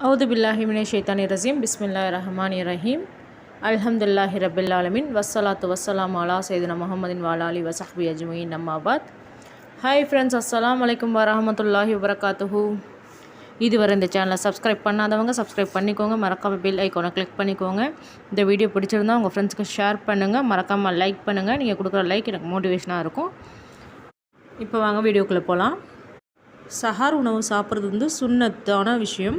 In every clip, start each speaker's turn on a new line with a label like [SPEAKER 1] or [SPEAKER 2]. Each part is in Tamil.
[SPEAKER 1] அவுது பில்லாஹி மினஷ் ஷைத்தானிர் ரஜீம் பிஸ்மில்லாஹிர் ரஹ்மானிர் ரஹீம் அல்ஹம்துலில்லாஹி ரப்பில் ஆலமீன் வஸ்ஸலாத்து வஸ்ஸலாமு அலா சையதினா முஹம்மதின் வ அலா ஆலிஹி வஸஹ்பிஹி அஜ்மஈன் அம்மா பாத். ஹாய் ஃப்ரெண்ட்ஸ், அஸ்ஸலாமு அலைக்கும் வரஹ்மத்துல்லாஹி வபரகாத்துஹு. இதுவரை இந்த சேனலை சப்ஸ்கிரைப் பண்ணாதவங்க சப்ஸ்கிரைப் பண்ணிக்கோங்க. மறக்காமல் பெல் ஐக்கானை கிளிக் பண்ணிக்கோங்க. இந்த வீடியோ பிடிச்சிருந்தால் உங்கள் ஃப்ரெண்ட்ஸ்க்கு ஷேர் பண்ணுங்கள். மறக்காமல் லைக் பண்ணுங்கள். நீங்கள் கொடுக்குற லைக் எனக்கு மோட்டிவேஷனாக இருக்கும். இப்போ வாங்க வீடியோக்குள்ளே போகலாம். சஹார் உணவு சாப்பிட்றது சுன்னத்தான விஷயம்.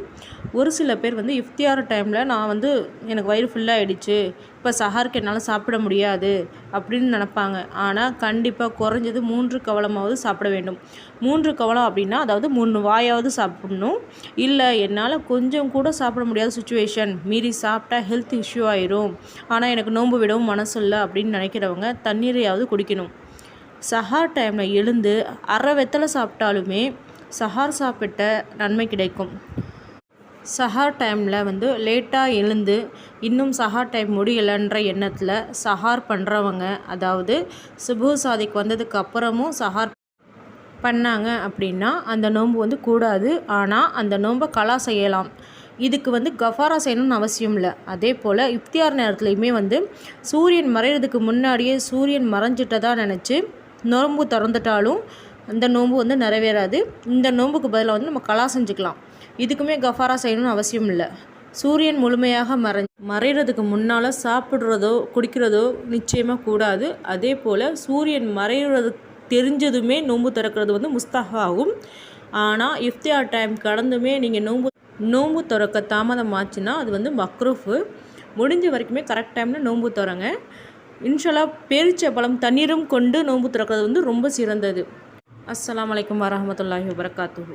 [SPEAKER 1] ஒரு சில பேர் இஃப்தியார் டைமில் நான் எனக்கு வயிறு ஃபுல்லாகிடுச்சு, இப்போ சஹாருக்கு என்னால் சாப்பிட முடியாது அப்படின்னு நினப்பாங்க. ஆனால் கண்டிப்பாக குறைஞ்சது 3 கவளமாவது சாப்பிட வேண்டும். 3 கவளம் அப்படின்னா அதாவது 3 வாயாவது சாப்பிடணும். இல்லை என்னால் கொஞ்சம் கூட சாப்பிட முடியாத சுச்சுவேஷன், மீறி சாப்பிட்டா ஹெல்த் இஷ்யூ ஆயிரும், ஆனால் எனக்கு நோன்பு விடவும் மனசு இல்லை அப்படின்னு நினைக்கிறவங்க தண்ணீரையாவது குடிக்கணும். சஹார் டைமில் எழுந்து அரை வெத்தலை சாப்பிட்டாலுமே சஹார் சாப்பிட்ட நன்மை கிடைக்கும். சஹார் டைமில் லேட்டாக எழுந்து இன்னும் சஹார் டைம் முடியலைன்ற எண்ணத்தில் சஹார் பண்ணுறவங்க, அதாவது சுபு சாதிக்கு வந்ததுக்கு அப்புறமும் சஹார் பண்ணாங்க அப்படின்னா அந்த நோன்பு கூடாது. ஆனால் அந்த நோன்பை கலா செய்யலாம். இதுக்கு கஃபாரா செய்யணும்னு அவசியம் இல்லை. அதே போல் இஃப்தியார் நேரத்துலையுமே சூரியன் மறைகிறதுக்கு முன்னாடியே சூரியன் மறைஞ்சிட்டதாக நினச்சி நோன்பு திறந்துட்டாலும் அந்த நோன்பு நிறைவேறாது. இந்த நோன்புக்கு பதிலாக நம்ம கலா செஞ்சுக்கலாம். இதுக்குமே கஃபாரா செய்யணும்னு அவசியம் இல்லை. சூரியன் முழுமையாக மறைகிறதுக்கு முன்னால் சாப்பிட்றதோ குடிக்கிறதோ நிச்சயமாக கூடாது. அதே போல் சூரியன் மறைகிறது தெரிஞ்சதுமே நோன்பு திறக்கிறது முஸ்தஹாகும். ஆனால் இஃப்தியார் டைம் கடந்துமே நீங்கள் நோன்பு திறக்க தாமதமாச்சுன்னா அது மக்ரூஃபு. முடிஞ்ச வரைக்குமே கரெக்ட் டைமில் நோன்பு திறங்க. இன்ஷால்லா பேரிச்ச பழம் தண்ணீரும் கொண்டு நோன்பு திறக்கிறது ரொம்ப சிறந்தது. அஸ்ஸலாமு அலைக்கும் வரஹ்மத்துல்லாஹி வபரகாத்துஹு.